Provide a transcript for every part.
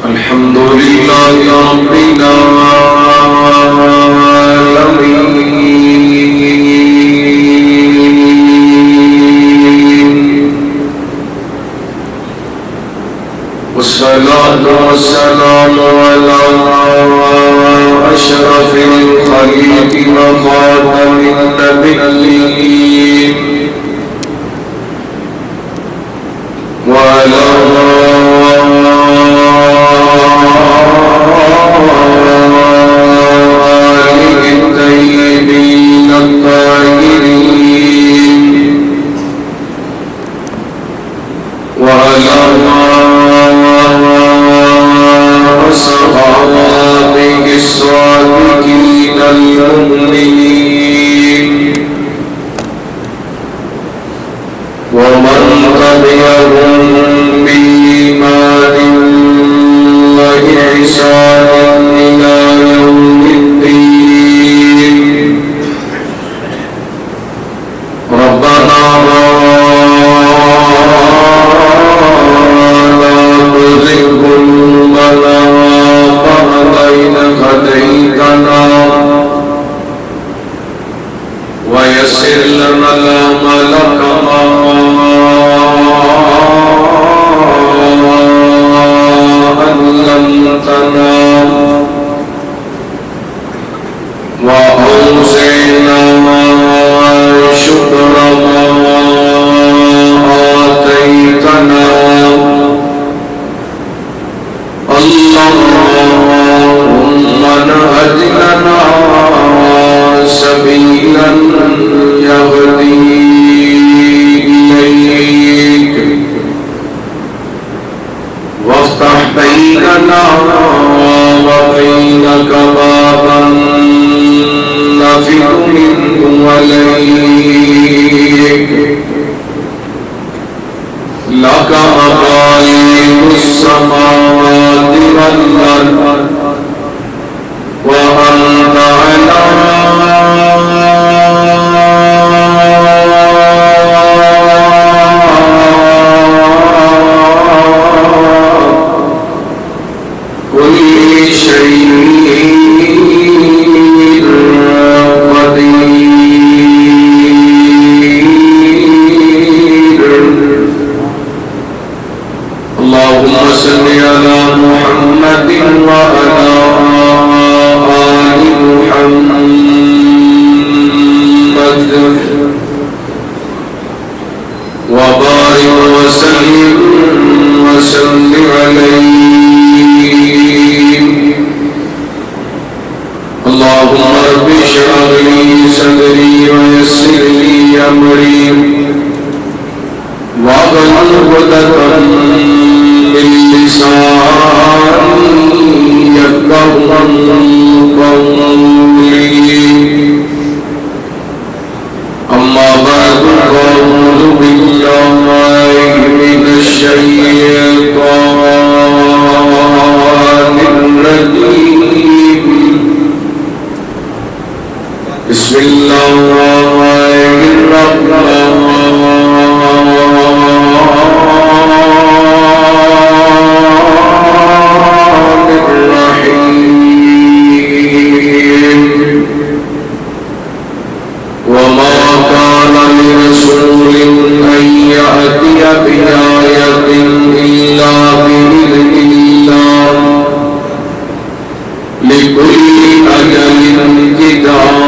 الحمد لله رب العالمين والصلاة والسلام على أشرف الخلق وخاتم النبيين وعلى آله الطيبين الطاهرين وعلى أصحابه الصادقين المؤمنين ومن تبعهم بإيمان وإحسان إلى يوم الدين ربنا لا تزغ قلوبنا بعد إذ هديتنا ويسر لنا الأمل كما علمتنا وأوزعنا شكر ما آتيتنا اللهم اهد لنا سبيلا يهدي إليك وافتح بيننا وبينك بابا نفر منه إليك لك مقاليد السماوات والأرض وأنت على كل شيء قدير. اللهم صل على محمد وعلى آل محمد وبارك وسلم عليه. اللهم رب اشرح لي صدري ويسر لي أمري واحلل عقدة من لساني يفقهوا قولي. أما بعد فأعوذ بالله من الشيطان الرجيم. بسم الله الرحمن الرحيم. وما كان لرسول أن يأتي بآية إلا بإذن الله لكل أجل كتاب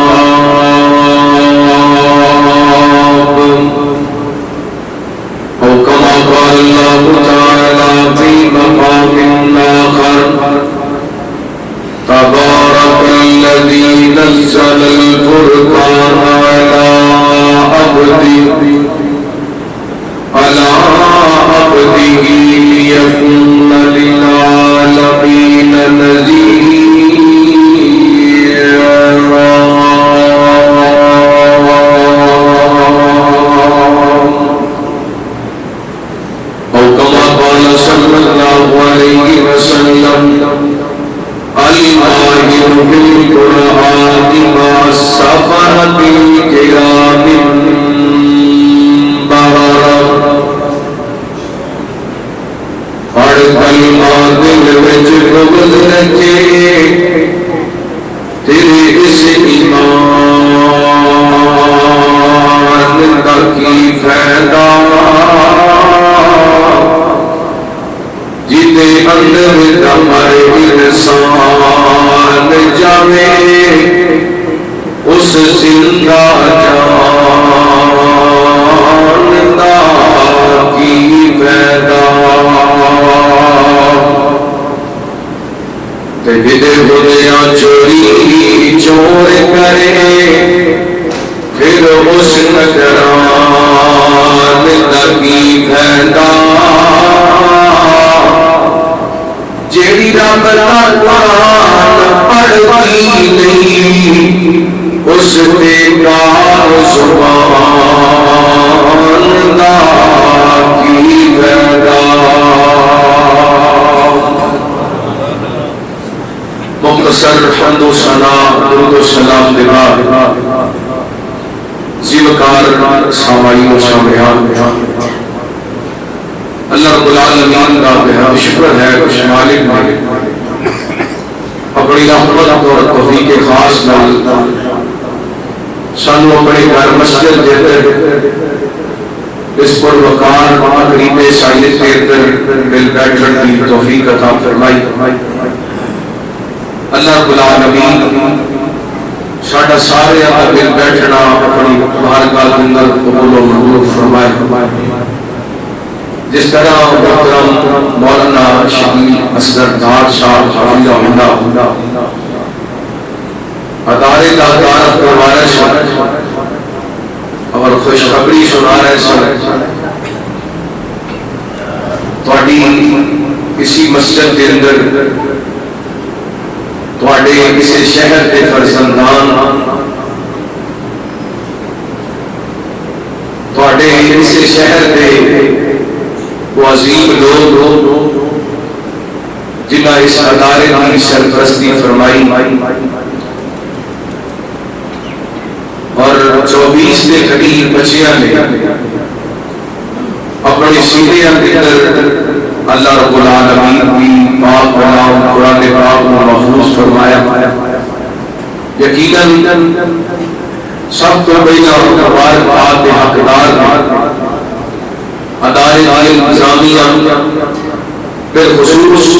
أو كما قال الله تعالى في مقام آخر تبارك الذي نزل الفرقان على عبده ليكون للعالمين نذيرا. زندہ جاندا کی پیدا تے بدے بدیاں چوری چور کرے پھر اس نگران لگی پھیندا جیڑی رب دا قرآن پڑھتی نہیں اس تے کار زبان دا کی پیدا مختصر حمد و ثنا درود و سلام دے بعد زیوکار سامعین و شامعان اللہ رب العالمین کا بہت شکر ہے کہ مالک نے اپنی رحمت اور توفیق خاص نال سانو اپنے گھر مسجد دے اس پر وقار قریب سائنس کے اندر مل بیٹھنے کی توفیق عطا فرمائی اللہ رب العالمین ساڈا سارے دا مل بیٹھنا اپنی بارگاہ کے اندر قبول و منظور فرمائے جس طرح محترم مولانا شبیر اصغر دار صاحب حافظہ اللہ ادارے کا تعارف کروا رہے سن اور خوشخبری سنا رہے سن تھوڑی کسی مسجد کے اندر تھوڑے کسی شہر کے فرزندان تھوڑے کسی شہر کے وہ عظیم لوگ جنہاں اس ادارے کی سرپرستی فرمائی اور 24 کے قریب بچیاں نے اپنے سینے اندر اللہ رب العالمین کی پاک کلام قرآن پاک کو محفوظ فرمایا یقیناً سب تو پہلا پاک کے حقدار ادارے انتظامیہ پھر خصوص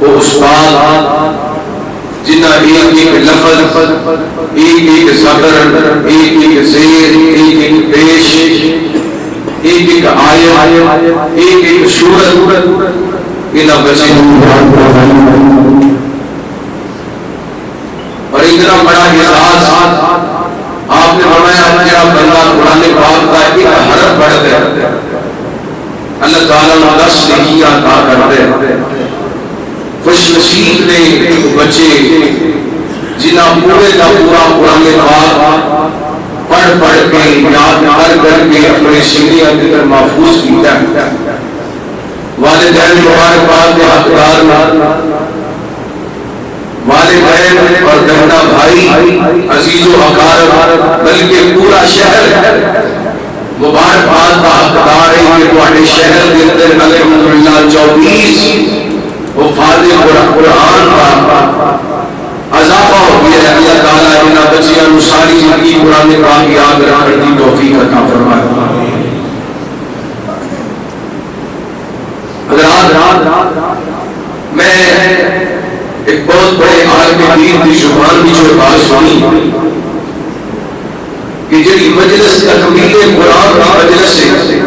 وہ استاد جنہ ایک ایک لفظ ایک ایک صدر ایک ایک زیر ایک ایک پیش ایک ایک آیت ایک ایک سورت انہاں بچے اور اتنا بڑا احساس آپ نے فرمایا میرا بندہ قرآن پاک کا ایک حرف پڑھ دے اللہ تعالیٰ نے 10 نیکیاں عطا کر دے خوش نصیب نے بچے جنہاں پورے کا پورا قرآن پاک پڑھ پڑھ کے یاد کر کے اپنے سینے اندر محفوظ کیتا ہے والدین مبارک پاک کے حقدار والدین اور بہنا بھائی عزیز و اقارب بلکہ پورا شہر مبارک باد کا حقدار ہے کہ تواڈے شہر کے اندر الحمدللہ 24 وفاد قرآن کا اضافہ ہو گیا ہے اللہ تعالیٰ انہاں بچیاں نوں ساری زندگی قرآن پاک یاد رکھنے کی توفیق عطا فرمائے میں ایک بہت بڑے عالم دین کی زبان کی جو بات سنی کہ جڑی مجلس تکمیل قرآن کا مجلس ہے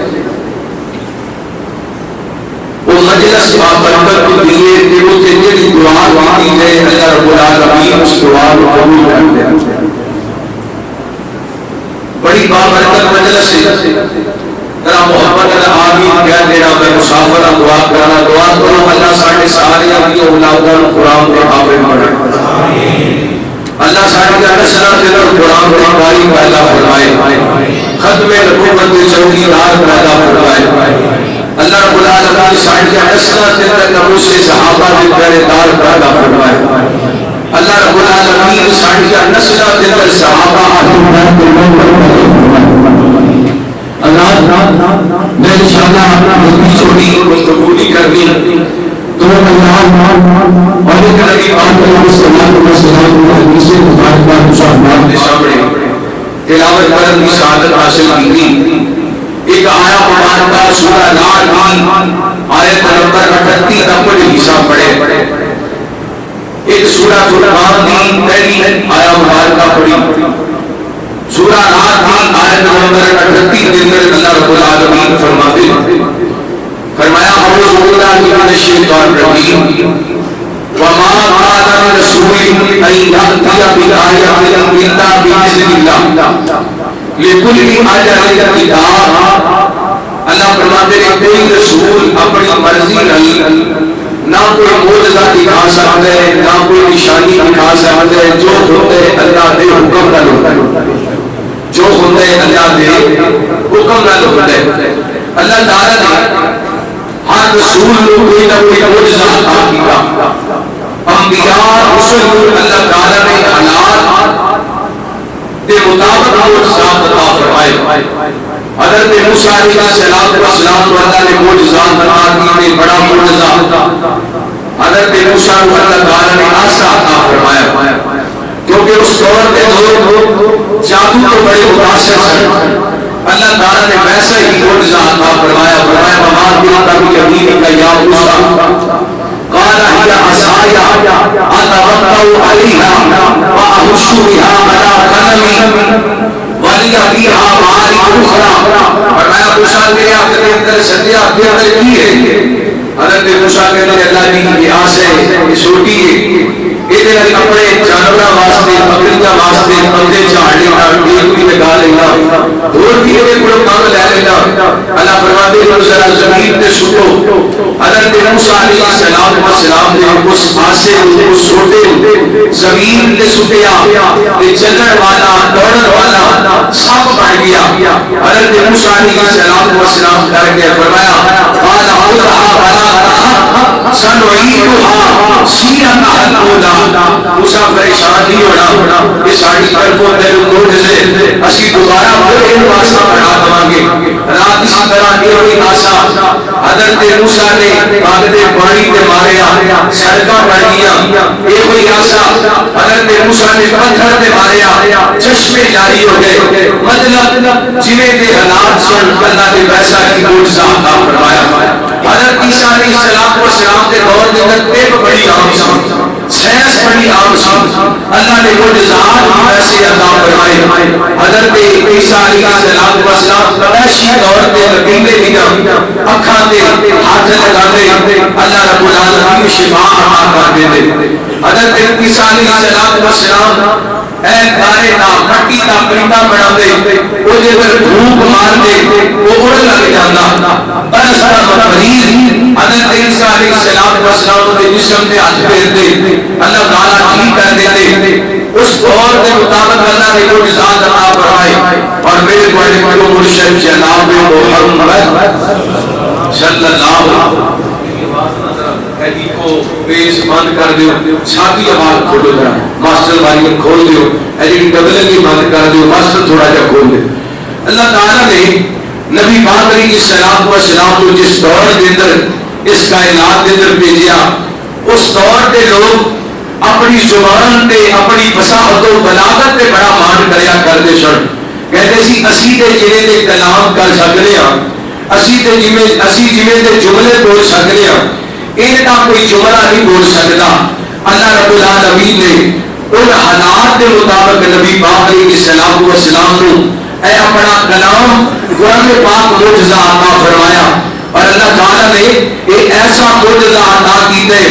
وہ مجلس بابرکت کو دیے کہ وہ جڑی دعا کی ہے اللہ رب العالمین اس دعا کو قبول کرتے ہیں بڑی بابرکت مجلس ہے ذرا محمد آمین کہہ دینا میں مسافر دعا کرنا دعا کرو اللہ ساڑھے سارے اپنی اولادوں قرآن کے حافظ بڑھے اللہ ساڑھے نسلہ دلر قرآن کے قاری پیدا فرمائے ختم نبوت چوکیدار پیدا فرمائے اللہ رب العالمین ساڑھے نسلہ دلر نبو سے صحابہ دلدار پیدا فرمائے اللہ رب العالمین ساڑھے نسلہ دلر صحابہ میں انشاءاللہ اپنی چھوٹی گفتگولی کرنی تو اور ایک نبی پاک علیہ السلام سے مبارکباد مصاحبات کے سامنے تلاوت کرن کی سعادت حاصل کی ایک آیا مبارکہ سورہ نحل آیت نمبر 38 کا کل حصہ پڑھے ایک سورہ فرقان کی پہلی آیا مبارکہ پڑھی، سورہ رات کی آیت نمبر 38 کے اندر اللہ رب العالمین فرماتے ہیں، فرمایا اعوذ باللہ من الشیطان الرجیم وما كان لرسول ان يأتي بآية إلا بإذن الله لكل أجل كتاب۔ اللہ فرماتے ہیں کوئی رسول اپنی مرضی نہیں نہ کوئی معجزہ دکھا سکتا ہے نہ کوئی نشانی دکھا سکتا ہے، جو ہوتا ہے اللہ دے حکم نہ ہوتا ہے، جو ہوتا ہے اللہ دے حکم نہ ہوتا ہے۔ اللہ تعالیٰ نے ہر رسول کو کوئی نہ کوئی معجزہ عطا کیا، انبیاء رسول اللہ تعالیٰ نے حالات کے مطابق معجزات عطا فرمائے۔ حضرت موسیٰ علیہ السلام کو اللہ نے معجزات عطا کیے، بڑا معجزہ حضرت موسیٰ کو اللہ تعالیٰ نے عصا عطا فرمایا، کیونکہ اس دور کے لوگ جادو کو بڑے متاثر ہیں، اللہ تعالیٰ نے ویسا ہی معجزہ عطا فرمایا، فرمایا وما كنت بيمينك يا موسى قال هي عصاي اتوكل عليها واهش بها على غنمي وَلِيَ فِيهَا مَعَارِبُ أُخْرَى۔ فرمایا موسیٰ میرے ہاتھ کے اندر سدیا آپ کے اندر کی ہے؟ حضرت موسیٰ کہتے ہیں اللہ کی یہ آس ہے، یہ چھوٹی ہے، یہ اپنے جانوروں واسطے بکریاں واسطے بندے چاڑ لینا، ڈیل بھی لگا لینا، اور بھی یہ کوئی کام لے لینا۔ اللہ فرماتے ہیں ذرا زمین پہ سٹو۔ حضرت موسیٰ علیہ السلام نے اس آسے کو سوٹے زمین پہ سٹیا، یہ چلن والا دوڑن والا سب بن گیا۔ حضرت موسیٰ علیہ السلام کر کے فرمایا قال اخذها ولا تخف سنعيدها سيرتها الاولى۔ موسیٰ پریشان نہیں ہونا، یہ ساری طرفوں تیرے معجزے اسی دوبارہ پھر ان آسا بنا دیں گے۔ رات اسی طرح یہ ہوئی آسا حضرت موسیٰ نے باغتے پانی کے ماریا، سڑکاں بن گیا۔ یہ ہوئی آسا حضرت موسیٰ نے پتھر کے ماریا، چشمے جاری ہو گئے۔ مطلب جویں دے حالات سن اللہ نے ویسا کی معجزہ عطا فرمایا۔ حضرت عیسیٰ علیہ السلام کے دور کے اندر طب بڑی عام سی، سائنس بڑی عام سی، اللہ نے معجزات ویسے عطا فرمائے۔ حضرت عیسیٰ علیہ السلام قریشی دور کے لبیلے دینا اکھاں دے ہاتھ لگا دے، اللہ رب العالمین شفا عطا کر دے دے۔ حضرت عیسیٰ علیہ السلام اے دارے دا مٹی دا پرندہ بنا دے، وہ جے دھوپ مار دے وہ اڑ لگ جاتا، برس کا مریض حضرت عیسیٰ علیہ السلام کے جسم پہ ہاتھ پھیر دے، اللہ تعالیٰ ٹھیک کر دیتے۔ اس دور کے مطابق اللہ نے معجزات عطا فرمائے۔ اور میرے بڑے بڑے مرشد جناب محمد صلی اللہ علیہ ایڈی کو پیش بند کر دیو، چھاتی آواز کھولو جا ماسٹر باری کھول دیو، ایڈی ڈبلنگ کی بند کر دیو، ماسٹر تھوڑا جا کھول دیو۔ اللہ تعالیٰ نے نبی پاک علیہ السلام کو جس دور کے اندر اس کائنات کے اندر بھیجیا، اس دور کے لوگ اپنی زبان تے اپنی فصاحت و بلاغت تے بڑا مان کریا کرتے سن، کہتے سی اسی تے جویں دے کلام کر سکدے ہاں، اسی جویں دے جملے بول سکدے ہاں، ان کا کوئی جملہ نہیں بول سکتا۔ اللہ رب العالمین نے ان حالات کے مطابق نبی پاک علیہ السلام کو اے اپنا کلام قرآن پاک معجزہ عطا فرمایا۔ اور اللہ تعالیٰ نے ایک ایسا معجزہ عطا کیتے،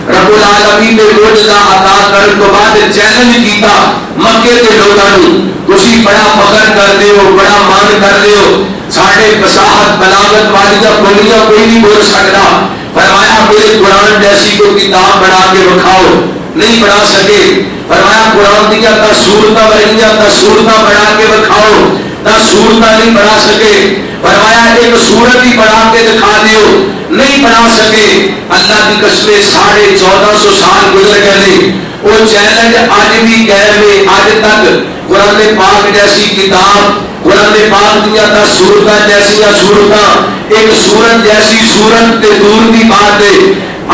رب العالمین نے معجزہ عطا کرنے کے بعد چیلنج کیتا مکے کے لوگوں کو، تسی بڑا فخر کرتے ہو، بڑا مان کرتے ہو، ساڑھے فصاحت بلاغت والیاں بولیاں کوئی نہیں بول سکتا۔ فرمایا میرے قرآن جیسی کو کتاب بنا کے رکھاؤ، نہیں بنا سکے۔ فرمایا قرآن دیا تا سورتاں بنیا تا سورتاں بنا کے رکھاؤ، تا سورتاں نہیں بنا سکے۔ فرمایا ایک سورت ہی بنا کے دکھا دیو، نہیں بنا سکے۔ اللہ کی قسم 1450 سال گزر گئے، وہ چیلنج آج بھی غیر میں آج تک قرآن پاک جیسی کتاب، قرآن پاک دیا تا سورتاں جیسی سورتاں، ایک سورت جیسی سورت تے دور دی بات ہے،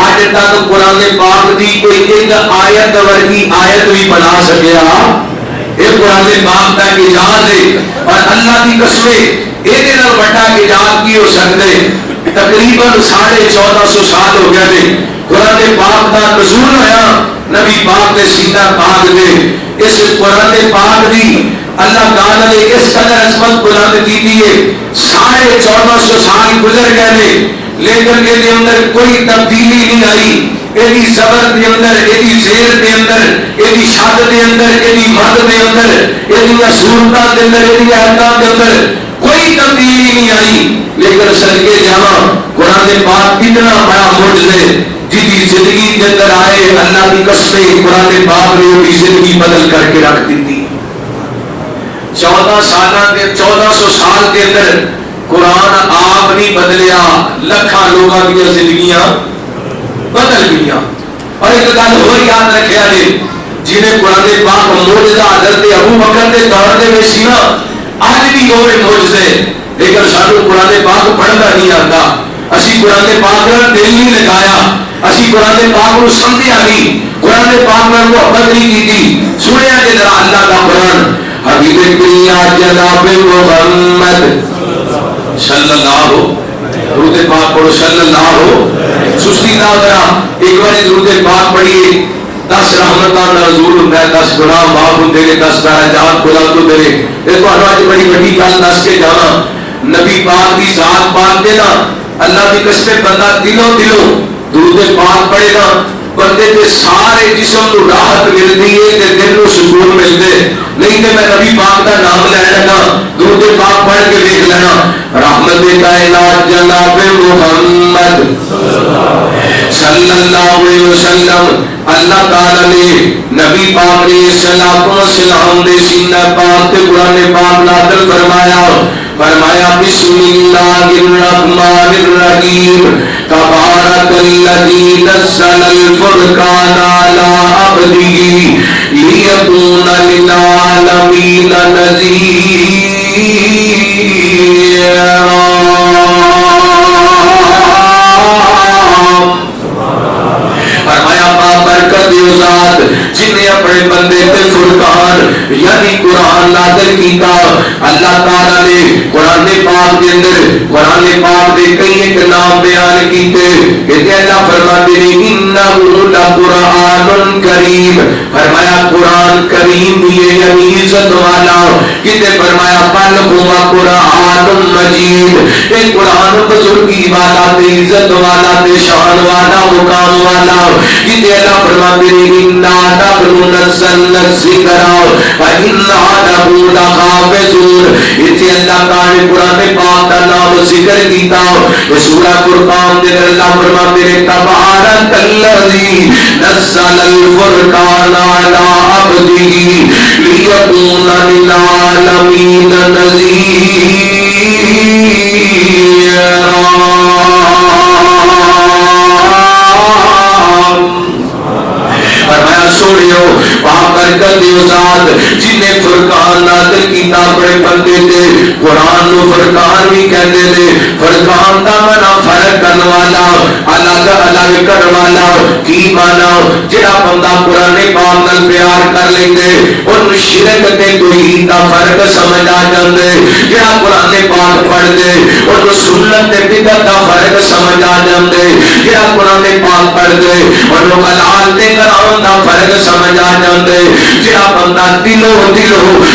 آج تک قرآن پاک دی کوئی ایک آیت ورگی آیت بھی بنا سکیا۔ یہ قرآن پاک کا اعجاز ہے، اور اللہ کی قسمیں ایک نال بڑا اعجاز کی ہو سکتے۔ تقریباً 1450 سال ہو گئے تھے قرآن پاک کا نزول ہویا، نبی پاک نے سینہ پاک دے اس قرآن پاک دی اللہ تعالیٰ نے اس قدر عظمت بلند کی دیئے 1450 سال گزر گئے لیکن یہ اندر کوئی تبدیلی نہیں آئی. ایدی زبر دے اندر، ایدی زیر دے اندر، ایدی شاد دے اندر، ایدی مد دے اندر، ایدی صورتاں دے اندر، ایدی آیتاں دے اندر کوئی تبدیلی نہیں آئی. لیکن صدقے جہاں قرآن پاک اتنا بڑا معجزہ جدی زندگی کے اندر آئے اللہ کی قسم قرآن پاک نے ان کی زندگی بدل کر کے رکھ دی. 1400 سال کے اندر قرآن آپ نہیں بدلیا، لکھاں لوگوں کی زندگیاں بدل گیا. اور ایک گل اور یاد رکھیا جی جنہیں قرآن پاک معجزہ حضرت ابو بکر کے دور دے وچ سی نا اج بھی ہوے معجزے لیکن سانو قرآن پاک پڑھنا نہیں آتا. اسی قرآن پاک نال دل نہیں لگایا، اسی قرآن پاک کو سمجھیا نہیں، قرآن پاک نال محبت نہیں کیتی. سنیا کہ ذرا اللہ کا قرآن حبیب دنیا جناب محمد صلی اللہ درود پاک پڑھو صلی اللہ سستی نہ ذرا ایک بار درود پاک پڑھیے. 10 رحمتاں نزول ہوندا ہے، 10 گناہ معاف ہوندے نے، 10 درجات بلند ہوندے نے. یہ تہاڈا اج بڑی بڑی گل دس کے جاواں نبی پاک دی ذات پاک دے نا اللہ دی قسم بندہ دلوں درود پاک پڑھے نا بندے کے سارے جسم کو راحت ملتی ہے تے دل کو سکون ملتے. نہیں تے میں نبی پاک کا نام لے لگا درود پاک پڑھ کے دیکھ لینا. رحمت کائنات جناب محمد صلی اللہ علیہ وسلم اللہ تعالی نے نبی پاک نے صلوات و سلام دے سینہ پاک تے قرآن پاک نازل فرمایا بسم اللہ الرحمن الرحیم تبارک الذی نزل الفرقان علی عبدہ لیکون للعالمین نذیرا. فرمایا بابرکت ذات جن نے اپنے بندے تے فرقان یعنی قرآن نازل کیتا. اللہ تعالیٰ نے قرآن پاک کے اندر قرآن پاک دے کئی ایک نام بیان کیتے کہ اللہ فرماتے ہیں انہ لقرآن کریم. فرمایا قرآن کریم بھی ہے یعنی عزت والا. کتے فرمایا بل ہوا قرآن مجید اے قرآن بزرگی والا تے عزت والا تے شان والا مقام والا. کتے اللہ فرماتے ہیں انا نحن نزلنا الذکر وانا له لحافظون. اتنے اللہ تعالی قرآن پاک کا نام ذکر کیتا. سورہ فرقان دے اللہ فرماتے ہیں تبارک الذی نزل الفرقان علی عبدہ لیکون للعالمین نذیرا. فرمایا سوڑیو بابرکت ذات جن نے فرقان نازل کیتا اپنے بندے تے. قرآن نو فرقان بھی کہندے نے. فرقان دا معنی فرق کرن والا، الگ الگ کرن والا. کی معنی جڑا بندہ قرآن پاک نال پیار کر لیندے اون شرک تے توحید دا فرق سمجھ آ جاندے. جڑا قرآن پاک پڑھ دے اون سنت تے بدعت دا فرق سمجھ آ جاندے. جڑا قرآن پاک پڑھ دے اون حلال تے حرام دا فرق سمجھ آ جاندے. جڑا بندہ دلوں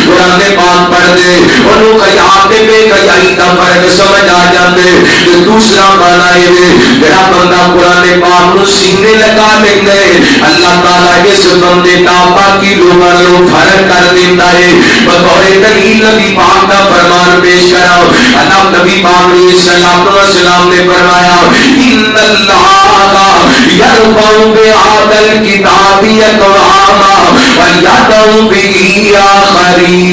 قرآن پاک پڑھ دے اونوں قیام تے بے قیامی دا فرق سمجھ آ جاندے. تے دوسرا معنی اے جڑا بندہ قرآن پاک نو سینے لگا لیندے اللہ تعالی اس بندے دا باقی لوگاں نوں فرق کر دیندا ہے. بطور دلیل نبی پاک دا فرمان پیش کراں. اللہ نبی پاک علیہ الصلوۃ والسلام نے فرمایا ان اللہ یرفع بهذا الکتاب اقواما ویدع به آخرین.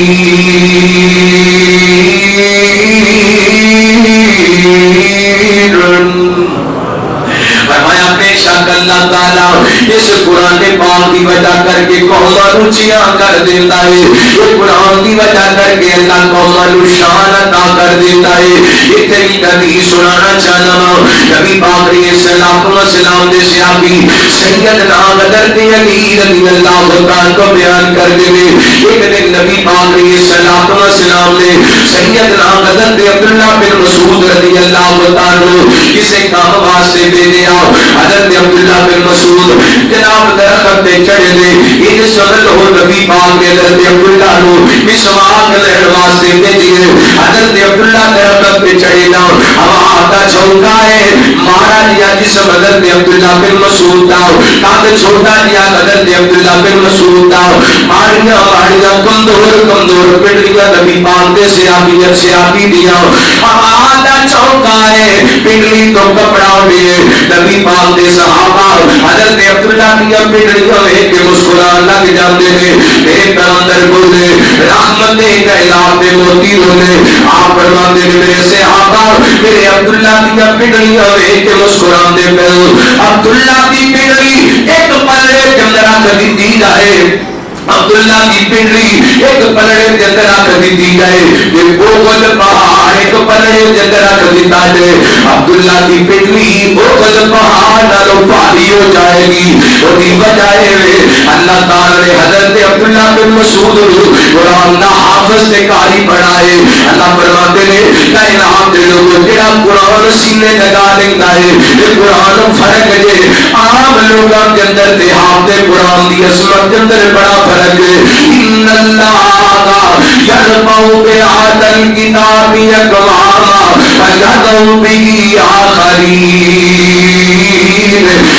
فرمایا بے شک اللہ تعالی اس قرآن پاک کی وجہ کر کے قوم اونچیاں کر دیتا ہے. یہ قرآن کی وجہ کر کے اللہ قوم شان عطا کر دیتا ہے. اتنے بھی حدیث سنانا چاہنا ہوں. نبی پاک علیہ السلام دے صحابی سیدنا حضرت علی رضی اللہ تعالیٰ کو بیان کر دے. ایک دن نبی پاک علیہ السلام نے سیدنا حضرت عبداللہ بن مسعود رضی اللہ تعالیٰ کسی کام واسطے بھیجا. حضرت عبداللہ بن مسعود جناب درخت پہ چڑھے تھے. یہ سمجھ لو نبی پاک نے حضرت عبداللہ کو مسواک لینے واسطے بھیجے. حضرت عبداللہ درخت پہ چڑھے نا ہوا آتا چھوٹا ہے مارا دیا جسم حضرت عبداللہ بن مسعود تھا. کاند چھوٹا دیا حضرت عبداللہ بن مسعود تھا. ماریاں کمزور پنڈلیاں نبی پاک دے سیابی دیا. ہوا آتا چھوٹا ہے پنڈلی تو کپڑا ہوئے. نبی پاک دے صحابہ حضرت عبداللہ دیا پنڈلیاں میں کے مسکران لگ جاندے ہیں. ایک اندر بولے رحمت کا علاق دے موتی رونے. آپ فرماتے ہیں میرے صحابہ میرے عبداللہ دیا پنڈلیاں میں کے مسکران دے پہلو. عبداللہ دی پنڈلی ایک پلڑے کے اندر رکھ دی جائے. عبداللہ کی پنڈلی ایک پلڑے کے اندر رکھ دی جائے. یہ بوغل پہاڑ ایک پلڑے کے اندر رکھ دیتا جائے. عبداللہ کی پنڈلی بوغل پہاڑ نالو پہاڑی ہو جائے گی. وہ دی بجائے اللہ تعالی نے حضرت عبداللہ بن مسعود قرآن نہ حافظ سے قاری پڑھائے. اللہ فرماتے ہیں کہ انعام دے لوگوں جڑا قرآن سینے لگا لیتا ہے. یہ قرآن فرق ہے عام لوگوں کے اندر تے حافظ قرآن دی عظمت کے اندر بڑا فرق ہے. ان اللہ یرفع بہذا الکتاب اقواما ویضع به آخرین.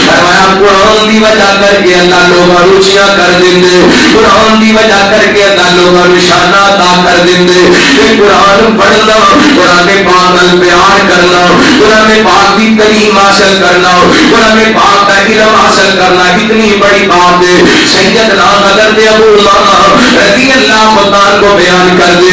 فرمایا قرآن دی وجہ کر کے اللہ لوگوں روچیاں کر دیندے. قرآن دی وجہ کر کے اللہ لوگوں نشانہ عطا کر دیندے. یہ قرآن پڑھنا قرآن پاک نال پیار کرنا قرآن پاک کی تعلیم حاصل کرنا قرآن پاک کا علم حاصل کرنا اتنی بڑی بات ہے. سیدنا حضرت ابو امامہ رضی اللہ عنہ کو بیان کر دے.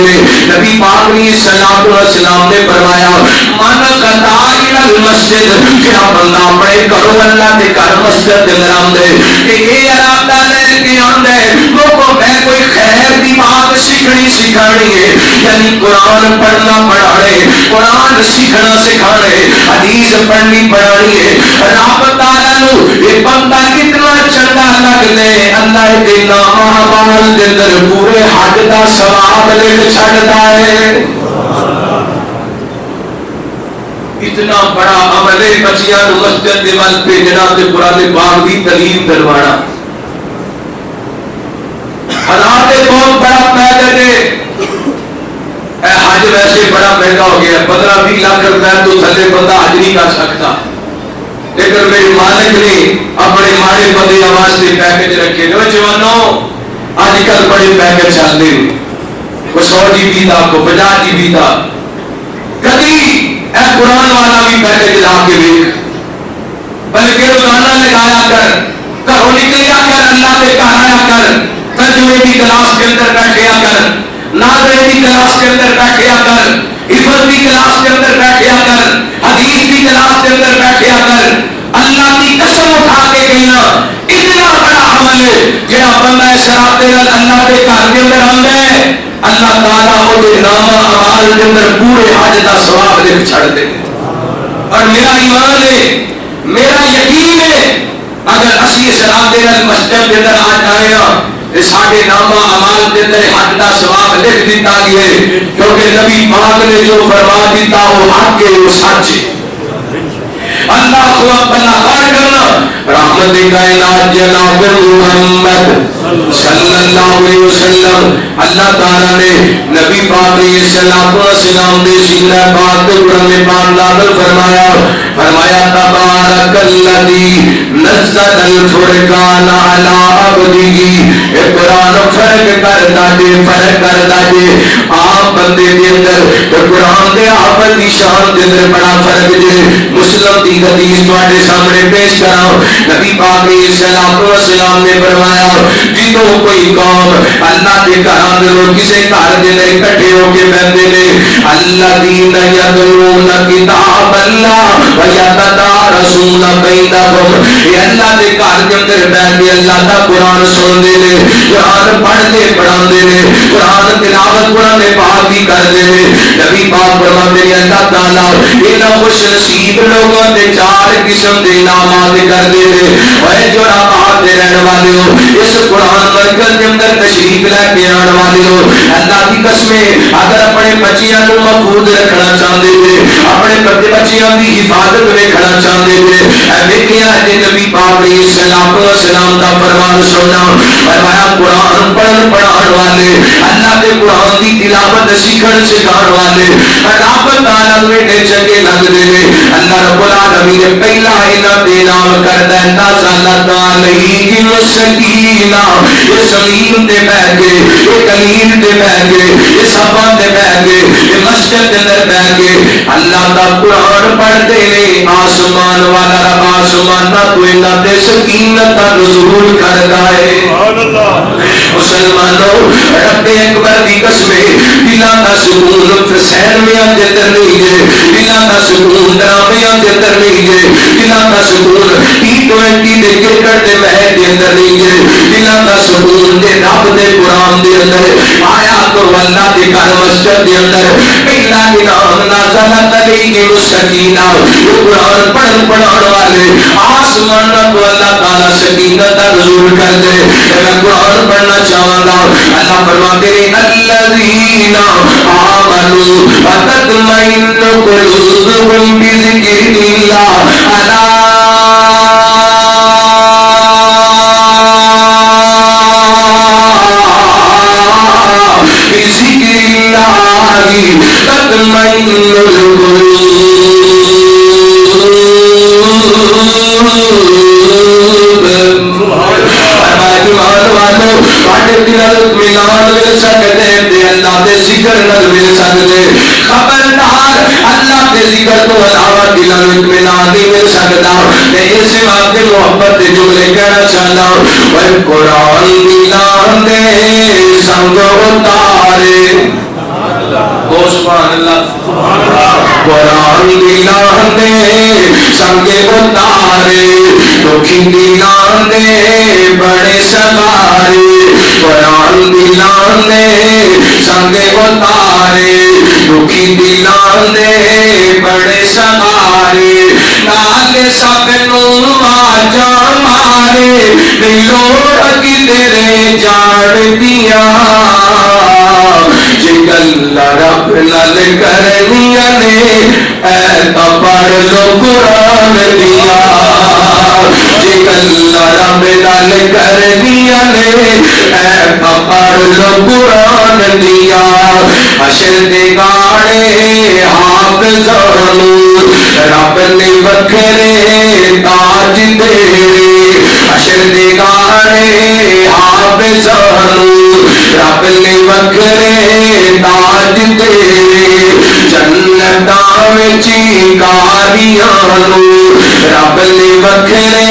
نبی پاک علیہ السلام نے فرمایا من قطع الى المسجد کیا بندہ پڑے کرو اللہ کے گھر مسجد کے اندر آندے کہ یہ ارادہ لے کے آندے لوگوں میں کوئی خیر دی بات سیکھنی سکھانی ہے. یعنی قرآن پڑھنا پڑھانے قرآن سیکھنا سکھانے حدیث پڑھنی پڑھانی ہے. رب تعالیٰ نو یہ بندہ کتنا چنگا لگ لے اللہ کے نام اعمال دے اندر پورے حج دا ثواب لے چھڑدا ہے. اتنا بڑا عمل ہے بچیاں نو مسجد دے ول بھیجنا تے قرآن پاک دی تعلیم کروانا. حالات بہت بڑا پیدا ہے. اے حج ویسے بڑا مہنگا ہو گیا 15-20 لاکھ روپے تو تھلے بندہ حج نہیں کر سکتا. لیکن میرے مالک نے اپنے ماڑے بندے واسطے پیکج رکھے. نوجوانوں آج کل بڑے پیکج چلتے ہیں کوئی 100 GB تھا کوئی 50 GB تھا. کبھی اے قرآن والا بھی پیکج لا کے دیکھ بلکہ روزانہ لگایا کر گھروں نکلیا کر اللہ کے گھر آیا کر ترجمے کی کلاس کے اندر بیٹھیا کر ناظرے کی کلاس کے اندر بیٹھیا کر حفظ کی کلاس کے اندر بیٹھیا کر حدیث کی کلاس کے اندر بیٹھیا کر. اللہ کی قسم اٹھا کے کہنا اتنا بڑا عمل ہے جہاں بندہ شراب دے اللہ کے گھر کے اندر آندا ہے اللہ تعالیٰ وہ نامہ اعمال کے اندر پورے حج کا ثواب لکھ چھڑ دے. اور میرا ایمان ہے میرا یقین ہے اگر اسی شراب دے مسجد کے اندر آ جائے نا ساڈے نامہ اعمال کے اندر حج کا ثواب لکھ دیتا گیا ہے. کیونکہ نبی پاک نے جو فرما دیتا وہ حق ہے وہ سچ ہے. اللہ کو اپنا غور کرنا رحمت کائنات جناب محمد صلی اللہ علیہ وسلم اللہ تعالیٰ نے نبی پاک علیہ السلام دے سینہ پاک تے قرآن پاک نازل فرمایا تبارک الذی نزل الفرقان علی عبدہ. اے قرآن فرق کردا جے آپ عام بندے دے اندر تے قرآن دے آفت دی شان دے اندر بڑا فرق جے. مسلم دی حدیث تواڈے سامنے پیش کراں. نبی پاک علیہ الصلوۃ والسلام نے فرمایا جدوں کوئی قوم اللہ دے گھراں دے کسے گھر دے اندر اکٹھے ہو کے بیٹھدے نے الذین یتلون کتاب اللہ و یتدارسون بینہم یہ اللہ دے گھر دے اندر بیٹھ کے اللہ دا قرآن سنتے نے قرآن پڑھتے پڑھاندے نے قرآن تلاوت قرآن پاک بھی کرتے ہیں. نبی پاک فرماتے ہیں اللہ تعالیٰ انہاں خوش نصیب لوگوں دے 4 قسم دے انعامات کرتے ہیں. اے جو آباد دے رہنے والے ہو اس قرآن مرکز کے اندر تشریف لے کے آنے والے ہو اللہ کی قسمیں اگر اپنے بچیاں کو محفوظ رکھنا چاہتے تھے اپنے بچیاں کی حفاظت رکھنا چاہتے تھے دیکھیا جی نبی پاک علیہ الصلوۃ والسلام کا فرمان سننا فرمایا قرآن پڑھن پڑھان والے اللہ کے قرآن کی تلاوت سیکھن سکھان والے رب تعالی نے چنگے لگتے ہیں. اللہ رب العالمین نے پہلا انعام دے نام کرتا ہے نازلت علیہم السکینہ یہ زمین تے بیٹھ کے یہ کلیم تے بیٹھ کے یہ صفا تے بیٹھ کے یہ مسجد کے اندر بیٹھ کے اللہ کا قرآن پڑھتے ہیں آسمان والا رب آسمان کا تو انہاں تے سکینت کا نزول کرتا ہے. مسلمانوں رب اکبر دی قسمیں دلاں دا سکون سینویاں دے اندر نہیں ہے دلاں دا سکون ڈرامیاں دے اندر نہیں ہے دلاں دا سکون T20 دے کرکٹ دے میچ دے اندر نہیں ہے دلاں دا سکون دے رب دے قرآن دے اندر آیا تو اللہ دے گھر مسجد دے اندر پہلا انعام نازلت علیہم السکینہ قرآن پڑھن پڑھان والے آسمان کو اللہ تعالی سکینت کا نزول کر دے. میں قرآن پڑھنا چاہوں گا اللہ فرماتے ہیں الذین آمنوا وتطمئن قلوبهم بذکر اللہ الا بذکر اللہ تطمئن القلوب. خبردار اللہ کے ذکر تو علاوہ دل اطمینان نہیں مل سکتا. میں اس بات کے محبت کے جملے کہنا چاہتا ہوں وہ قرآن دلان دے سنگ اتارے سبحان اللہ قرآن دلان دے سنگ اتارے دکھی دلان دے بڑے سوارے قرآن دلان دے سنگ اتارے دکھی دلان دے بڑے سوارے نال سب نو آجا مارے لوڑ کی تیرے جان دیا جگل رب نل کرنیا نے اے تو پڑھ لو قرآن دیا جگل رب نل کرنیا نے اے تو پڑھ لو قرآن دیا. حشر دے گاڑے حافظانو رب نے وکھرے تاج تیرے حشر دے گاڑے حافظانو رب نے وکھرے تاج تیرے جنتاں وچ کاریانو رب نے وکھرے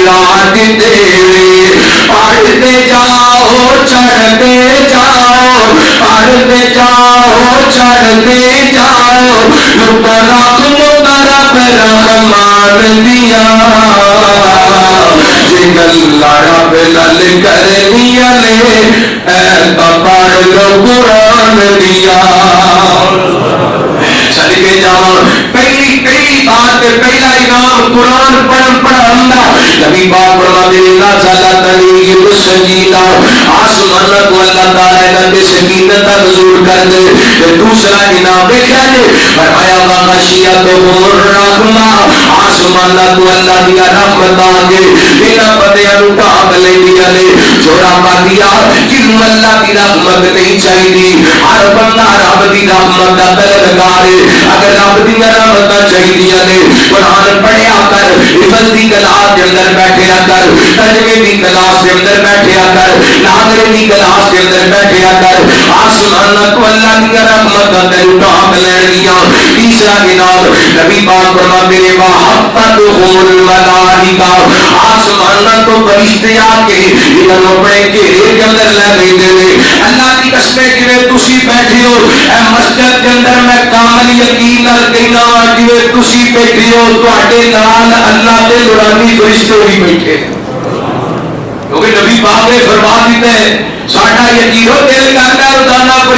راج تیرے پڑھتے جاؤ چڑھتے جاؤ پڑھتے جاؤ چڑھتے جاؤ رب رحمان دیا جگل رب نل کرنیا نے اے تو پڑھ لو قرآن دیا. چل کے جاؤ پہلی بات پہلا انعام قرآن پڑھن پڑھانا. نبی پاک فرماتے ہیں نازلت علیہم السکینہ آسمان کو اللہ تعالی نے سکینت کا نزول کر دے. دوسرا انعام دیکھا جی فرمایا وغشیتہم الرحمہ آسمان کو اللہ دیا رحمت آ کے بنا پتیاں نو ڈھانپ لیندیاں نے. جو رب دیا جنوں اللہ کی رحمت نہیں چاہیے ہر بندہ رب دی رحمت کا طلبگار ہے. اگر رب دی رحمت چاہیے نے قرآن پڑھیا کر حفظ دی کلاس کے اندر بیٹھیا کر ترجمے دی کلاس کے اندر بیٹھیا کر ناظرے دی کلاس کے اندر بیٹھیا کر آسمان کو اللہ دی تیسرا انعام نبی پاک فرماتے ہیں محبتہم الملائکہ آسمان تو فرشتے آ کے انہوں اپنے گھیرے کے اندر لے گئے دے اللہ کی قسمیں جویں تسی بیٹھے ہو اے مسجد کے اندر میں کامل یقین نال کہنا جویں تسی بیٹھے ہو تواڈے نال اللہ دے نورانی فرشتے بھی بیٹھے کیونکہ نبی پاک نے فرما دیتا ہے ساڈا یقین ہو دل کرتا ہے روزانہ